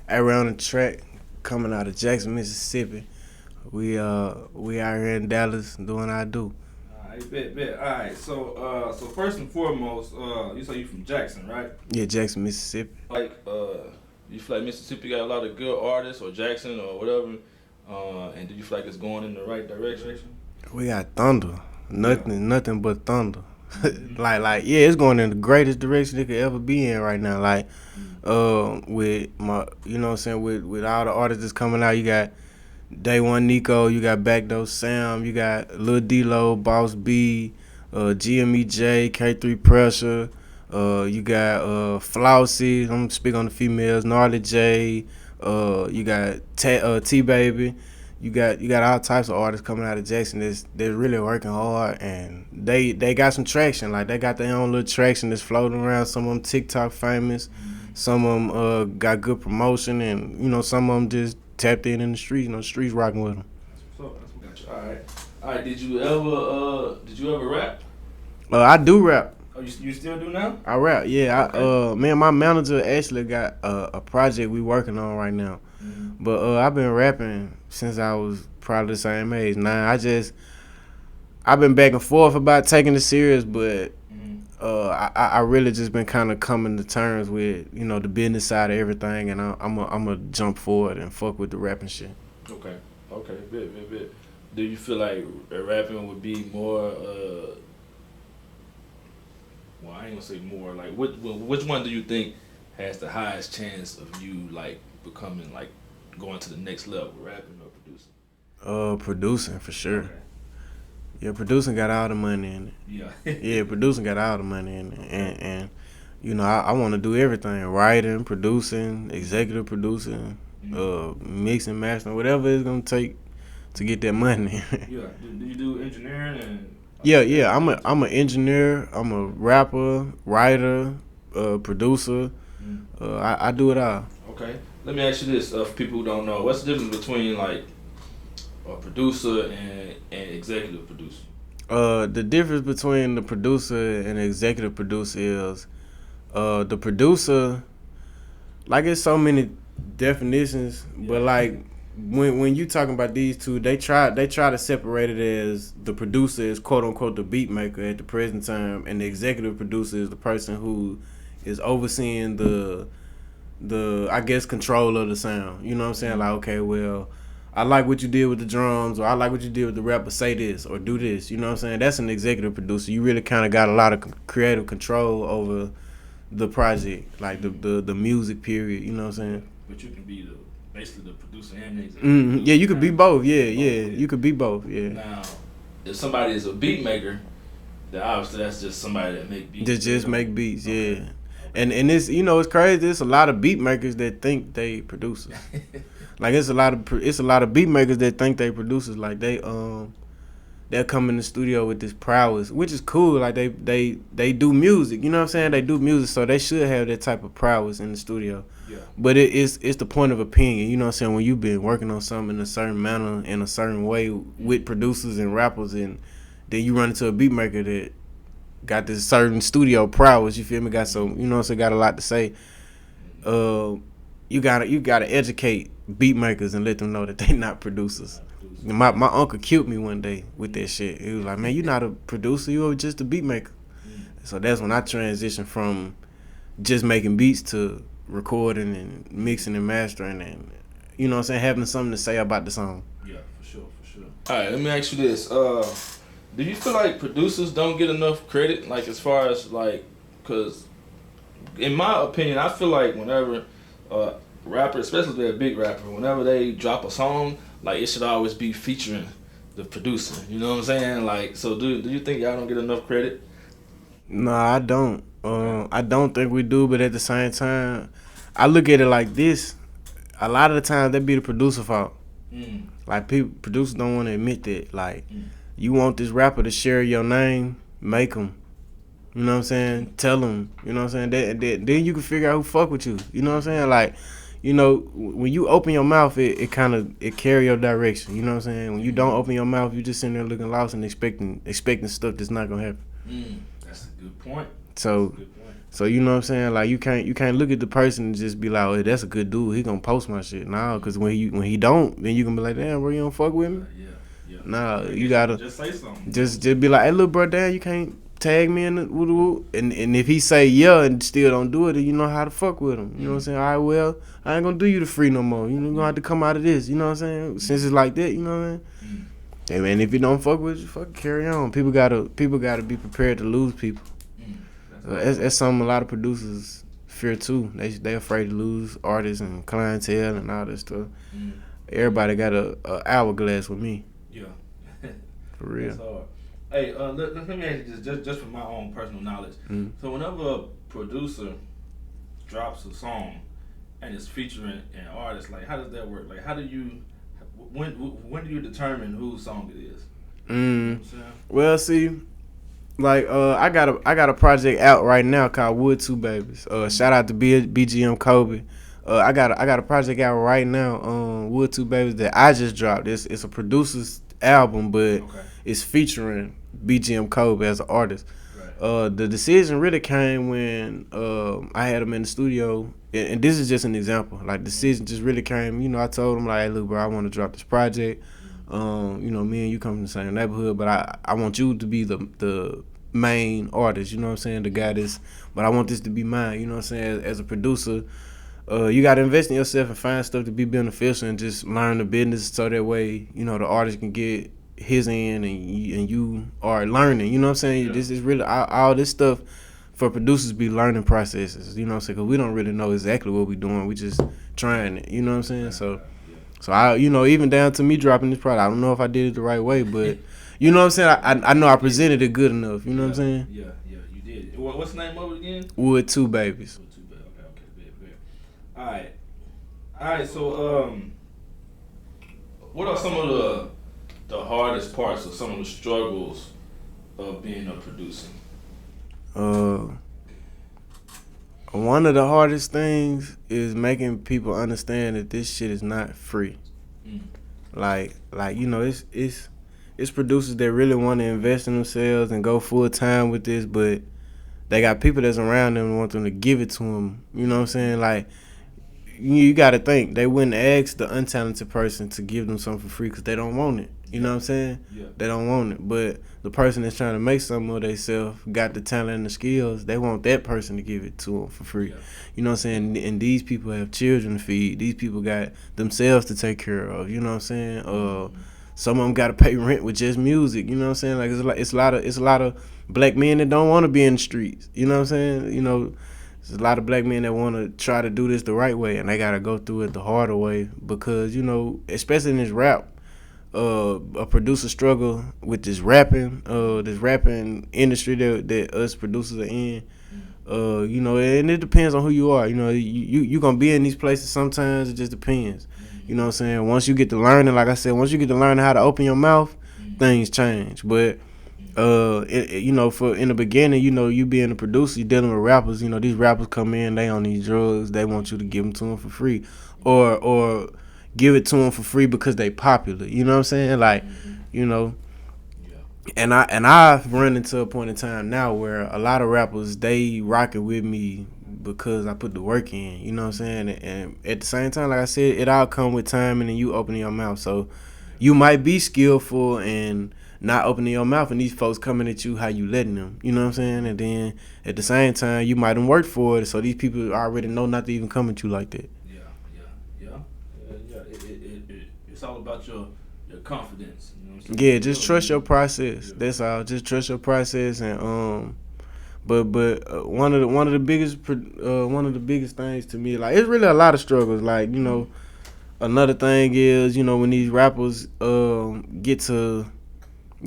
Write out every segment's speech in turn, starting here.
ArayOnTheTrack, coming out of Jackson, Mississippi. We out here in Dallas doing our do. Alright, bet. Alright, so first and foremost, you say you from Jackson, right? Yeah, Jackson, Mississippi. You feel like Mississippi got a lot of good artists, or Jackson, or whatever, and do you feel like it's going in the right direction? We got thunder. Yeah. Nothing but thunder. Mm-hmm. Yeah, it's going in the greatest direction it could ever be in right now. Mm-hmm. With my, you know what I'm saying, with all the artists that's coming out, you got Day One Nico, you got Backdoor Sam, you got Lil D-Lo, Boss B, GMEJ, K3 Pressure, you got Flossie, I'm gonna speak on the females, Gnarly J, you got T Baby, you got all types of artists coming out of Jackson that's really working hard, and they got some traction. Like, they got their own little traction that's floating around. Some of them TikTok famous, some of them got good promotion, and some of them just tapped in the streets. Streets rocking with them. That's what got you. All right. Did you ever rap? I do rap. Oh, you still do now? I rap. Yeah. Okay. Me and my manager actually got a project we working on right now. Mm-hmm. But I've been rapping since I was probably the same age. Now I've been back and forth about taking it serious, but I really just been kind of coming to terms with the business side of everything, and I'm a jump forward and fuck with the rapping shit. Okay. Bit. Do you feel like rapping would be more? Well, I ain't gonna say more. Like, which one do you think has the highest chance of you like becoming like going to the next level, rapping or producing? Producing for sure. Okay. Yeah, producing got all the money in it. Yeah. Yeah, producing got all the money in it, and I want to do everything: writing, producing, executive producing, mixing, mastering, whatever it's gonna take to get that money. Yeah. Do you do engineering and? Yeah. I'm an engineer. I'm a rapper, writer, producer. I do it all. Okay. Let me ask you this: for people who don't know, what's the difference between like a producer and executive producer? The difference between the producer and the executive producer is, the producer, like, it's so many definitions, but like when you talking about these two, they try to separate it as the producer is quote unquote the beat maker at the present time, and the executive producer is the person who is overseeing the I guess control of the sound. You know what I'm saying? Like, okay, well, I like what you did with the drums, or I like what you did with the rapper. Say this or do this. You know what I'm saying? That's an executive producer. You really kind of got a lot of creative control over the project, like the music period. You know what I'm saying? But you can be basically the producer and the executive. Yeah, you could be both. Yeah, Yeah. you could be both. Yeah. Now, if somebody is a beat maker, then obviously that's just somebody that make beats. That just make beats. Okay. Yeah. And it's it's crazy. There's a lot of beat makers that think they producers. Like, it's a lot of beat makers that think they producers. Like, they'll come in the studio with this prowess, which is cool. Like, they do music. You know what I'm saying? They do music, so they should have that type of prowess in the studio. Yeah. But it's the point of opinion. You know what I'm saying? When you've been working on something in a certain manner, in a certain way with producers and rappers, and then you run into a beat maker that got this certain studio prowess. You feel me? Got some. You know what I'm saying? Got a lot to say. You gotta educate beat makers and let them know that they not producers. My uncle killed me one day with that shit. He was like, "Man, you not a producer. You are just a beat maker." So that's when I transitioned from just making beats to recording and mixing and mastering, and you know what I'm saying, having something to say about the song. Yeah, for sure. All right, let me ask you this: do you feel like producers don't get enough credit, like as far as like, because in my opinion, I feel like whenever rapper, especially if they're a big rapper, whenever they drop a song, like it should always be featuring the producer. You know what I'm saying? Like, so do you think y'all don't get enough credit? No, I don't. I don't think we do, but at the same time, I look at it like this: a lot of the time, that be the producer fault. Like, producers don't want to admit that. Like, you want this rapper to share your name, make them. You know what I'm saying? Tell them. You know what I'm saying? Then you can figure out who fuck with you. You know what I'm saying? Like, when you open your mouth, it carry your direction. You know what I'm saying? When you don't open your mouth, you just sitting there looking lost and expecting stuff that's not gonna happen. That's a good point. So So you know what I'm saying? Like you can't look at the person and just be like, oh, that's a good dude. He gonna post my shit. Nah, cause when he don't, then you gonna be like, damn, bro, you don't fuck with me. Yeah. Nah, you gotta just say something. Just be like, hey, little bro, damn, you can't tag me in the woo. And if he say yeah and still don't do it, then you know how to fuck with him. You know what I'm saying? All right, well, I ain't gonna do you the free no more. You know, gonna have to come out of this. You know what I'm saying? Since it's like that, you know what I mean? Hey man, if you don't fuck with you, fuck carry on. People gotta be prepared to lose people. That's something a lot of producers fear too. They afraid to lose artists and clientele and all that stuff. Everybody got a hourglass with me. Yeah. For real. That's hard. Hey, let me ask you this, just from my own personal knowledge. So whenever a producer drops a song and it's featuring an artist, like how does that work? Like when do you determine whose song it is? You know what I'm saying? Well, see, like I got a project out right now called Wood Two Babies. Shout out to BGM Kobe. I got a project out right now, Wood Two Babies, that I just dropped. It's a producer's album, but it's featuring BGM Kobe as an artist. Right. The decision really came when I had him in the studio, and this is just an example. Like, the decision just really came. You know, I told him like, hey, look, bro, I want to drop this project. You know, me and you come from the same neighborhood, but I want you to be the main artist. You know what I'm saying? The guy but I want this to be mine. You know what I'm saying? As a producer. You gotta invest in yourself and find stuff to be beneficial and just learn the business so that way, you know, the artist can get his end and you are learning. You know what I'm saying? Yeah. This is really all this stuff for producers be learning processes. You know what I'm saying? Because we don't really know exactly what we're doing. We just trying it. You know what I'm saying? So I, you know, even down to me dropping this product, I don't know if I did it the right way, but you know what I'm saying? I know I presented it good enough. You know what I'm saying? Yeah, you did. What's the name of it again? Wood Two Babies. All right. So, what are some of the hardest parts or some of the struggles of being a producer? One of the hardest things is making people understand that this shit is not free. Like you know, it's producers that really want to invest in themselves and go full time with this, but they got people that's around them and want them to give it to them. You know what I'm saying? Like, you got to think, they wouldn't ask the untalented person to give them something for free because they don't want it. You know what I'm saying? Yeah. They don't want it. But the person that's trying to make something of themselves, got the talent and the skills, they want that person to give it to them for free. Yeah. You know what I'm saying? And these people have children to feed. These people got themselves to take care of. You know what I'm saying? Some of them got to pay rent with just music. You know what I'm saying? Like, it's a lot of black men that don't want to be in the streets. You know what I'm saying? You know, there's a lot of black men that want to try to do this the right way, and they got to go through it the harder way because, you know, especially in this rap, a producer struggle with this rapping industry that us producers are in. You know, and it depends on who you are. You know, you going to be in these places sometimes. It just depends. You know what I'm saying? Once you get to learning, like I said, once you get to learning how to open your mouth, things change. But you know, in the beginning, you know, you being a producer, you dealing with rappers. You know, these rappers come in, they on these drugs. They want you to give them to them for free, or give it to them for free because they popular. You know what I'm saying? Like, you know, and I've run into a point in time now where a lot of rappers, they rocking with me because I put the work in. You know what I'm saying? And at the same time, like I said, it all come with time and then you opening your mouth. So you might be skillful and not opening your mouth, and these folks coming at you how you letting them. You know what I'm saying? And then at the same time, you might have worked for it, so these people already know not to even come at you like that. Yeah. It's all about your confidence. You know what I'm saying? Yeah, just trust your process. That's all. Just trust your process, and but one of the biggest things to me, like, it's really a lot of struggles. Like, you know, another thing is, you know, when these rappers get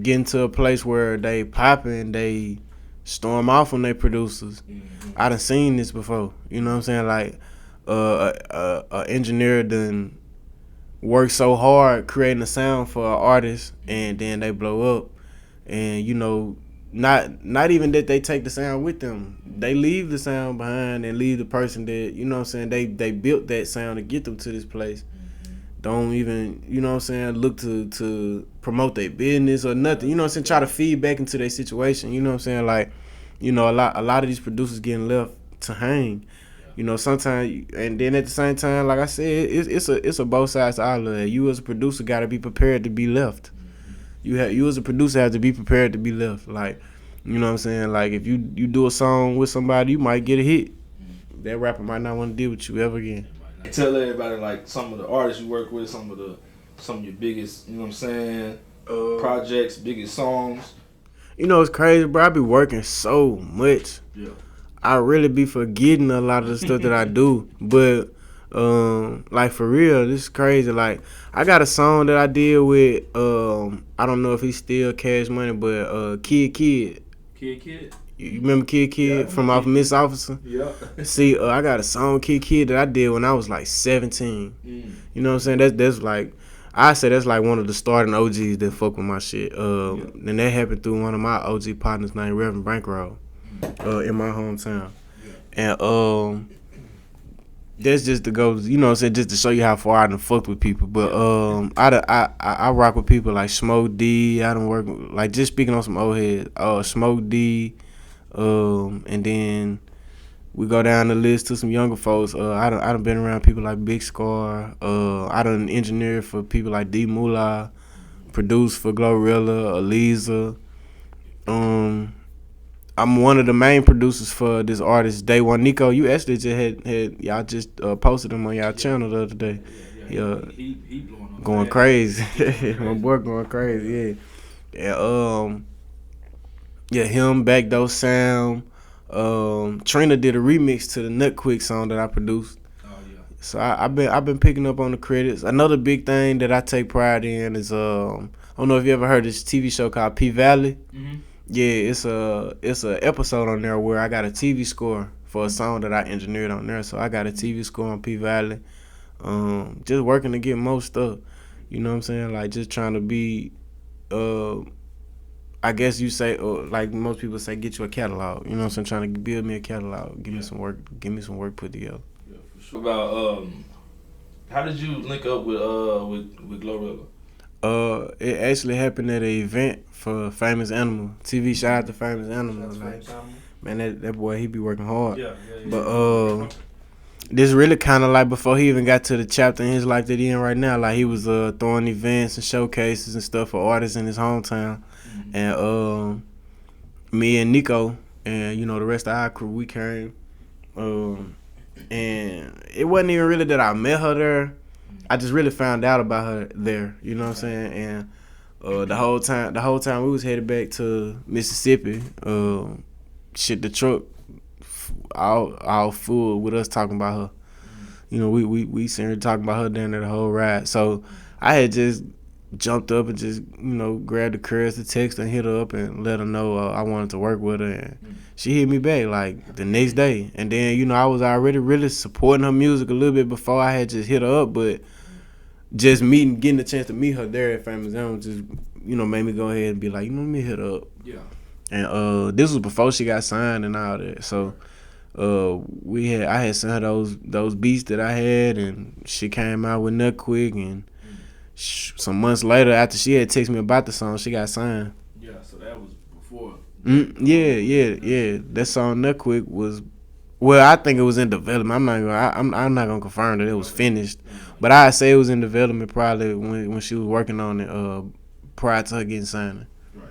into a place where they popping, they storm off on their producers. I done seen this before. You know what I'm saying? Like, a engineer done work so hard creating a sound for an artist, and then they blow up, and, you know, not even that they take the sound with them. They leave the sound behind and leave the person that, you know what I'm saying, they built that sound to get them to this place. Don't even, you know what I'm saying, look to promote their business or nothing. You know what I'm saying? Try to feed back into their situation. You know what I'm saying? Like, you know, a lot of these producers getting left to hang. You know, sometimes, and then at the same time, like I said, it's a both sides to all of that. You as a producer got to be prepared to be left. You as a producer have to be prepared to be left. Like, you know what I'm saying? Like, if you do a song with somebody, you might get a hit. That rapper might not want to deal with you ever again. Tell everybody like some of the artists you work with, some of your biggest, you know what I'm saying, projects, biggest songs. You know, it's crazy, bro. I be working so much. Yeah. I really be forgetting a lot of the stuff that I do. But like for real, this is crazy. Like I got a song that I did with I don't know if he's still Cash Money, but Kid. You remember Kid from off Miss Officer? Yeah. See, I got a song Kid that I did when I was like 17. You know what I'm saying? That's like, I say that's like one of the starting OGs that fuck with my shit. And that happened through one of my OG partners named Reverend Bankroll in my hometown. And that's just to go, you know what I'm saying, just to show you how far I done fucked with people. But I rock with people like Smoke D. I done work with, like, just speaking on some old heads, Smoke D. And then we go down the list to some younger folks. I done been around people like Big Scar. I done engineered for people like D Moolah, produced for Glorilla, Aliza. I'm one of the main producers for this artist, Day One Nico. You actually just had y'all just posted him on y'all channel the other day. Yeah. He going crazy. My boy going crazy. Yeah. Yeah, him, Backdoor Sound. Trina did a remix to the Nut Quick song that I produced. Oh yeah. So I've been picking up on the credits. Another big thing that I take pride in is I don't know if you ever heard this TV show called P Valley. Mm-hmm. Yeah, it's a episode on there where I got a TV score for a song that I engineered on there. So I got a TV score on P Valley. Just working to get more stuff. You know what I'm saying? Like just trying to be I guess you say, like most people say, get you a catalog. You know what I'm saying? Trying to build me a catalog, give me some work put together. Yeah, for sure. About how did you link up with Glorilla? It actually happened at an event for Famous Animal. TV shout out to Famous Animal. Like, man, that boy, he be working hard. Yeah. But this really kind of like before he even got to the chapter in his life that he in right now. Like he was throwing events and showcases and stuff for artists in his hometown. Mm-hmm. And me and Nico and you know the rest of our crew, we came. And it wasn't even really that I met her there. I just really found out about her there. You know what I'm saying? And the whole time we was headed back to Mississippi. The truck all full with us talking about her. You know, we seen her talking about her down there the whole ride. So I had just jumped up and just, you know, grabbed the courage to text and hit her up and let her know I wanted to work with her. And she hit me back like the next day. And then, you know, I was already really supporting her music a little bit before I had just hit her up. But just getting the chance to meet her there at Famous Animal just, you know, made me go ahead and be like, you know, let me hit her up. Yeah. And this was before she got signed and all that. So I had sent her those beats that I had, and she came out with Nut Quick, and some months later, after she had texted me about the song, she got signed. Yeah, so that was before. Yeah. That song Nut Quick was, well, I think it was in development. I'm not gonna confirm that it was finished, but I'd say it was in development probably when she was working on it prior to her getting signed. Right.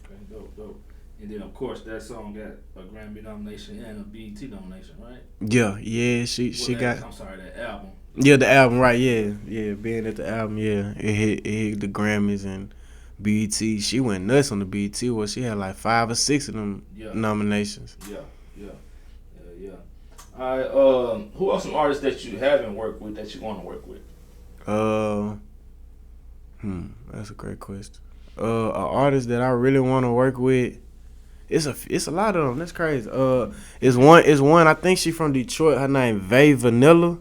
Okay, dope. And then of course that song got a Grammy nomination and a BET nomination, right? Yeah. She got. I'm sorry, that album. Yeah, the album, right? Yeah. Being at the album, yeah, it hit the Grammys and BET. She went nuts on the BET. Well, she had like 5 or 6 of them nominations. Yeah. All right. Who are some artists that you haven't worked with that you want to work with? That's a great question. An artist that I really want to work with. It's a lot of them. That's crazy. It's one. I think she from Detroit. Her name Vay Vanilla.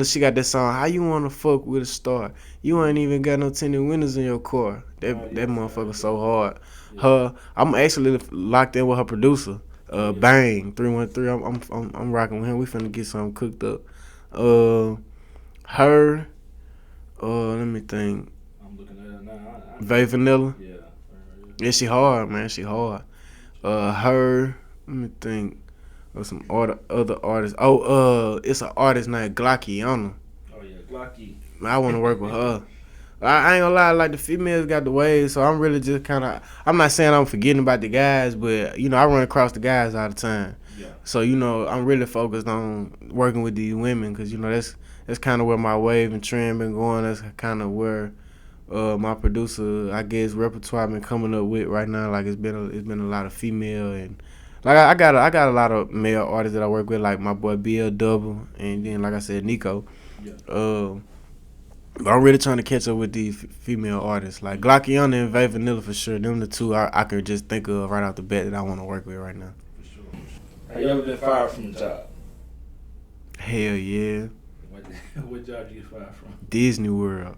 She got that song. How you wanna fuck with a star? You ain't even got no tinted windows in your car. That motherfucker so hard. Yeah. I'm actually locked in with her producer. Bang 313. I'm rocking with him. We finna get something cooked up. Her. Let me think. I'm looking at her now. Vay Vanilla. Yeah. Yeah, she hard, man. She hard. Her. Let me think. Or some other artists. It's an artist named Glorilla. Oh yeah, Glocky. I want to work with her. I ain't gonna lie, like the females got the waves, so I'm really just kind of. I'm not saying I'm forgetting about the guys, but I run across the guys all the time. Yeah. So I'm really focused on working with these women because that's kind of where my wave and trend been going. That's kind of where my producer, I guess, repertoire been coming up with right now. Like it's been a lot of female and like I got a lot of male artists that I work with, like my boy BL Double, and then like I said Nico. Yeah. But I'm really trying to catch up with these female artists like Glockiana and Vay Vanilla for sure. Them the two I could just think of right off the bat that I want to work with right now. For sure. Have you ever been fired from a job? Hell yeah. What job did you get fired from? Disney World.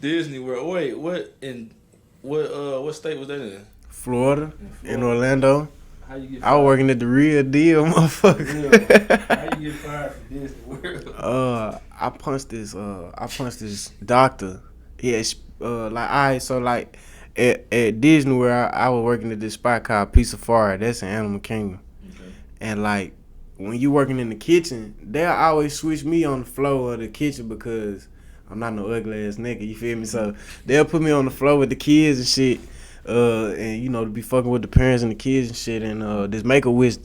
Disney World. Wait, what state was that in? Florida. In Orlando. How you get I was working at the Real Deal, motherfucker. How you get fired from Disney World? I punched this doctor. Yeah, like at Disney World, I was working at this spot called Piece of Fire. That's in Animal Kingdom. Okay. And like when you working in the kitchen, they'll always switch me on the floor of the kitchen because I'm not no ugly ass nigga. You feel me? So they'll put me on the floor with the kids and shit. And to be fucking with the parents and the kids and shit. And this Make-A-Wish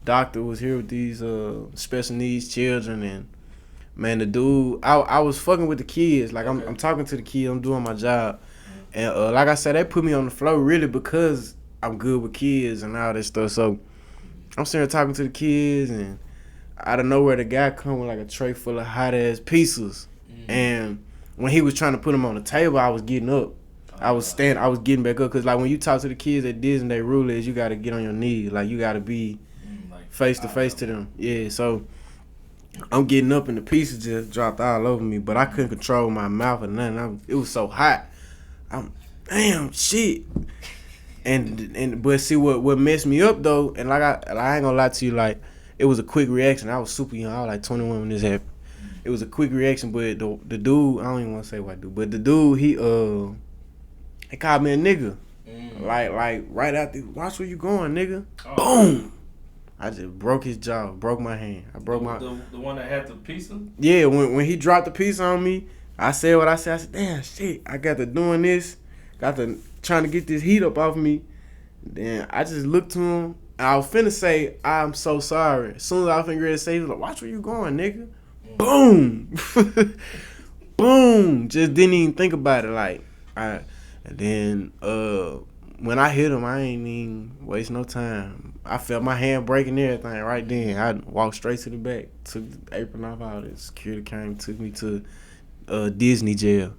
doctor was here with these special needs children, and man, the dude, I was fucking with the kids. Like I'm talking to the kids, I'm doing my job, and like I said, they put me on the floor really because I'm good with kids and all that stuff. So I'm sitting there talking to the kids, and out of nowhere, the guy come with like a tray full of hot ass pizzas, and when he was trying to put them on the table, I was getting up. I was getting back up because like when you talk to the kids at Disney, their rule is you got to get on your knees, like you got to be face to face to them. Yeah, so I'm getting up and the pieces just dropped all over me, but I couldn't control my mouth or nothing. It was so hot. Damn shit. But see what messed me up though, and like I ain't gonna lie to you, like it was a quick reaction. I was super young. I was like 21 when this happened. It was a quick reaction, but the dude, I don't even want to say what dude, but the dude he called me a nigga. Like right after, watch where you going, nigga. Oh. Boom. I just broke his jaw, broke my hand. I broke the one that had the pizza? Yeah, when he dropped the pizza on me, I said what I said. I said, damn shit, I got to doing this, got to trying to get this heat up off me. Then I just looked to him, and I was finna say, I'm so sorry. As soon as I was finna ready to say, he was like, watch where you going, nigga. Boom. Boom. Just didn't even think about it. Like, and then when I hit him, I ain't even waste no time. I felt my hand breaking everything right then. I walked straight to the back, took the apron off out. The security came, took me to Disney jail.